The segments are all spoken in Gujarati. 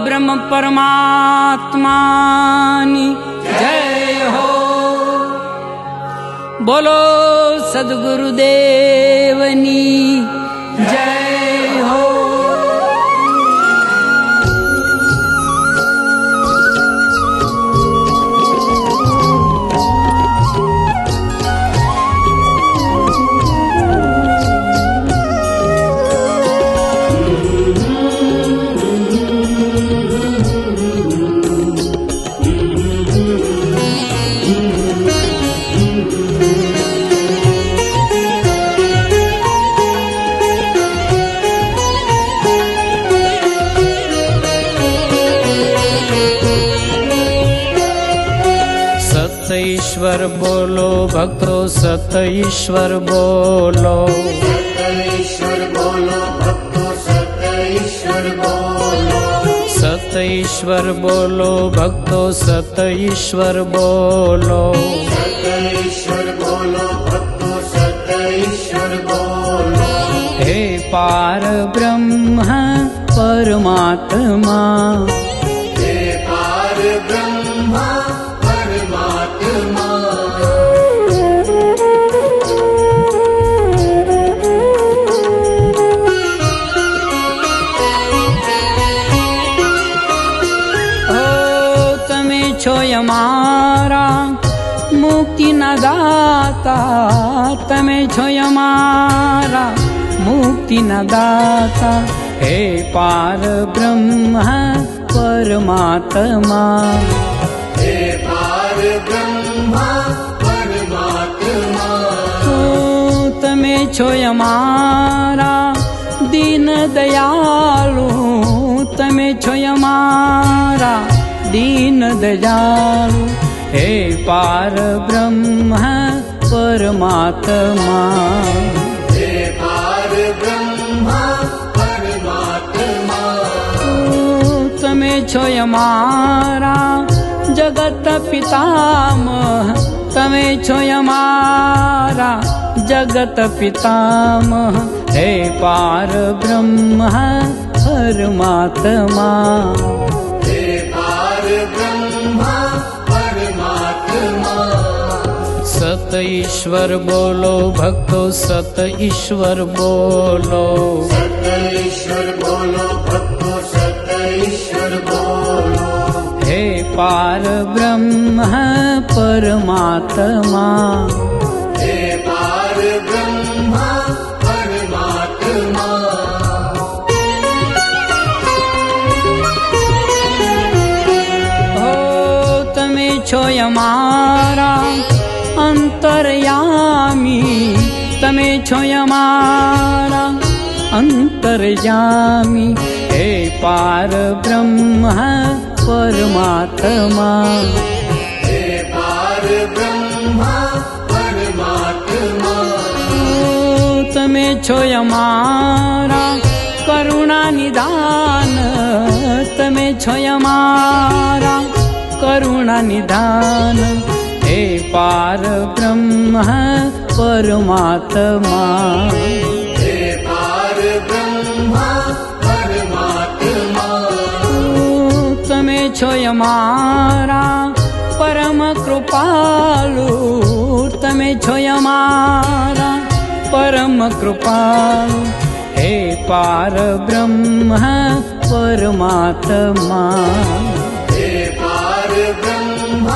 બ્રહ્મ પરમાત્માની જય હો. બોલો સદગુરુદેવની જય હો. ईश्वर बोलो भक्तो सत ईश्वर बोलो. ईश्वर बोलो भक्तो सत ईश्वर बोलो. सत ईश्वर बोलो भक्तो सत ईश्वर बोलो. ईश्वर बोलो भक्तो सत ईश्वर बोलो. हे पार ब्रह्म परमात्मा. हे पार ब्रह्म परमात्मा. છો અમારા મુક્તિના દાતા. તમે છો અમારા મુક્તિના દાતા. હે પાર બ્રહ્મ પરમાત્મા. હે પાર બ્રહ્મ પરમાત્મા. તમે છો અમારા દીન દયાળુ. તમે છો અમારા दीन दयालु. हे पार ब्रह्म परमात्मा. हे पार ब्रह्म परमात्मा. तमे छो हमारा जगत पितामह. तमे छो हमारा जगत पितामह. हे पार ब्रह्म परमात्मा. ब्रह्म परमात्मा. सत ईश्वर बोलो भक्तो सत ईश्वर बोलो. सत ईश्वर बोलो भक्तो सत ईश्वर बोलो. हे पार ब्रह्म परमात्मा. हे पार ब्रह्म परमात्मा. છો અમારા અંતર્યામી. તમે છો અમારા અંતર્યામી. હે પાર બ્રહ્મ પરમાત્મા. હે પાર બ્રહ્મ પરમાત્મા. તમે છો અમારા કરુણા નિદાન. તમે છો અમારા करुणा निधान. हे पार ब्रह्म परमात्मा. हे पार ब्रह्म परमात्मा. तमे छो हमारा परम कृपालु. तमे छो हमारा परम कृपालु. हे पार ब्रह्म परमात्मा. ब्रह्म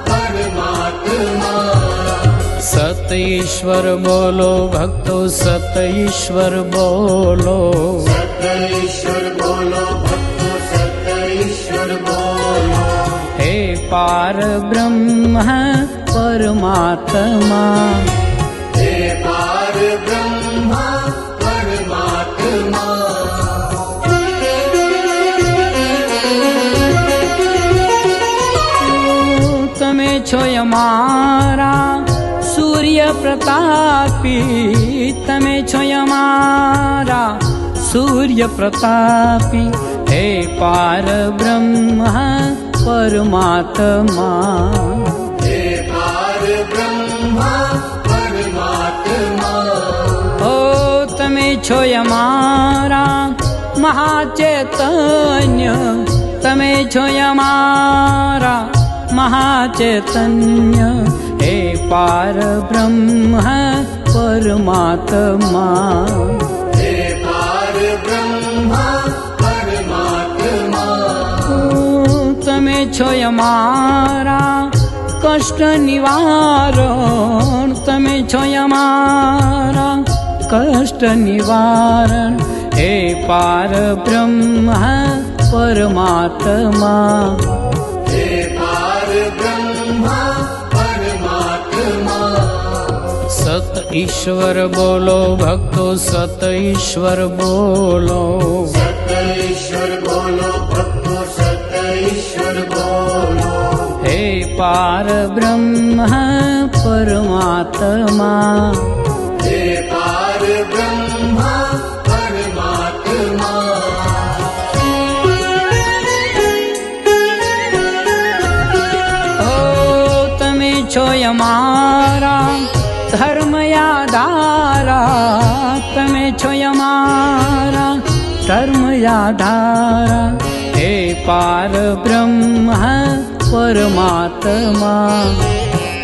परमात्मा. सत ईश्वर बोलो भक्तो सत ईश्वर बोलो. सत ईश्वर बोलो भक्तो सत ईश्वर बोलो. हे पार ब्रह्म परमात्मा. हे पार ब्रह्म परमात्मा. તમે છો અમારા સૂર્ય પ્રતાપી. તમે છો અમારા સૂર્ય પ્રતાપી. હે પાર બ્રહ્મ પરમાત્મા. હે પાર બ્રહ્મ પરમાત્મા. ઓ તમે છો અમારા મહાચૈતન્ય. તમે છો અમારા મહાચૈતન્ય હે પાર બ્રહ્મ પરમાત્મા હે પાર બ્રહ્મ પરમાત્મા તમે છો અમારા કષ્ટ નિવારણ તમે છો અમારા કષ્ટ નિવારણ હે પાર બ્રહ્મ પરમાત્મા હે પાર બ્રહ્મ પરમાત્મા સત ઈશ્વર બોલો ભક્તો સત ઈશ્વર બોલો સત ઈશ્વર બોલો ભક્તો સત ઈશ્વર બોલો હે પાર બ્રહ્મ પરમાત્મા હે પાર બ્રહ્મ પરમાત્મા ઓ તમે છો અમારા ધર્મયાધારા તમે છો અમારા ધર્મયાધારા હે પાર બ્રહ્મ પરમાત્મા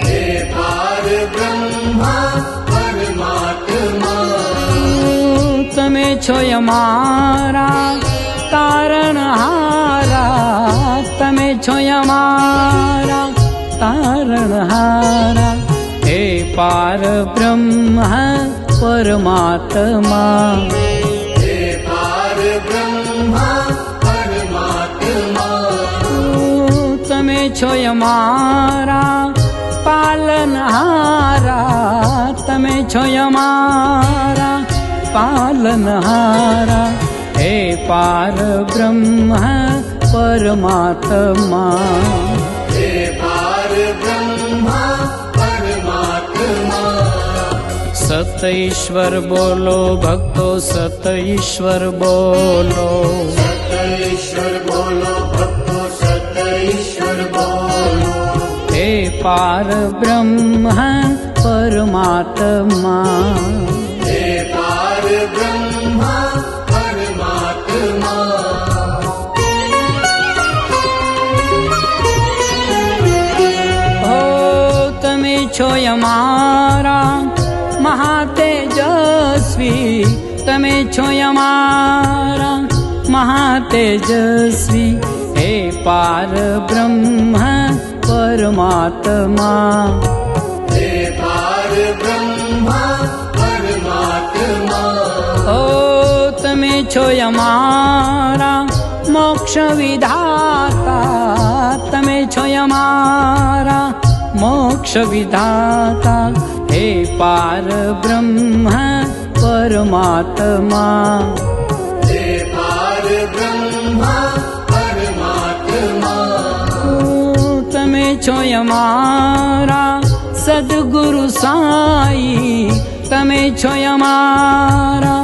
હે પાર બ્રહ્મ પરમાત્મા તમે છો અમારા તારણહારા તમે છો અમારા તારણહારા હે પાર બ્રહ્મ પરમાત્મા હે પાર બ્રહ્મ પરમાત્મા તમે છો અમારા પાલનહારા તમે છો અમારા પાલનહારા હે પાર બ્રહ્મ પરમાત્મા હે પાર બ્રહ્મ પરમાત્મા સત ઈશ્વર બોલો ભક્તો સત ઈશ્વર બોલો સત ઈશ્વર બોલો ભક્તો સત ઈશ્વર બોલો હે પાર બ્રહ્મ પરમાત્મા હે પાર બ્રહ્મ પરમાત્મા હો તમે છો અમારા મહાતેજસ્વી તમે છો અમારા મહાતેજસ્વી હે પાર બ્રહ્મ પરમાત્મા હે પાર બ્રહ્મ પરમાત્મા ઓ તમે છો અમારા મોક્ષ વિધાતા તમે છો અમારા મોક્ષ વિધાતા હે પાર બ્રહ્મ પરમાત્મા હે પાર બ્રહ્મ પરમાત્મા તમે છો અમારા સદગુરુ સાઈ તમે છો અમારા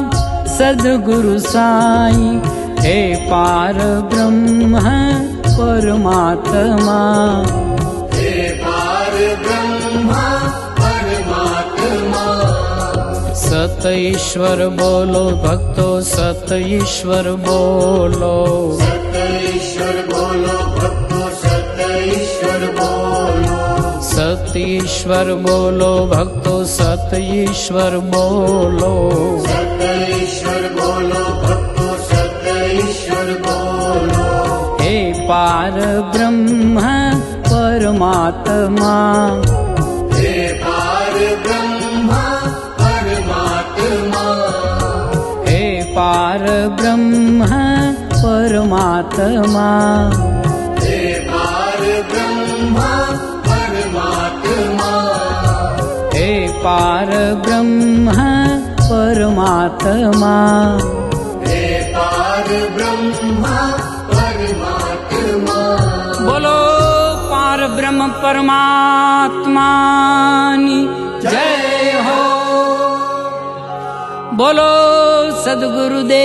સદગુરુ સાઈ હે પાર બ્રહ્મ પરમાત્મા હે પાર બ્રહ્મ પરમાત્મા સત ઈશ્વર બોલો ભક્તો સત ઈશ્વર બોલો સત ઈશ્વર બોલો ભક્તો સત ઈશ્વર બોલો સત ઈશ્વર બોલો ભક્તો સત ઈશ્વર બોલો સત ઈશ્વર બોલો ભક્તો સત ઈશ્વર બોલો હે પાર બ્રહ્મ પરમાત્મા હે પાર બ્રહ્મ પરમાત્મા હે પાર બ્રહ્મ પરમાત્મા હે પાર બ્રહ્મ પરમાત્મા હે પાર બ્રહ્મ પરમાત્મા હે પાર બ્રહ્મ પરમાત્મા બોલો પાર બ્રહ્મ પરમાત્માની જય હો બોલો સદગુરુદેવની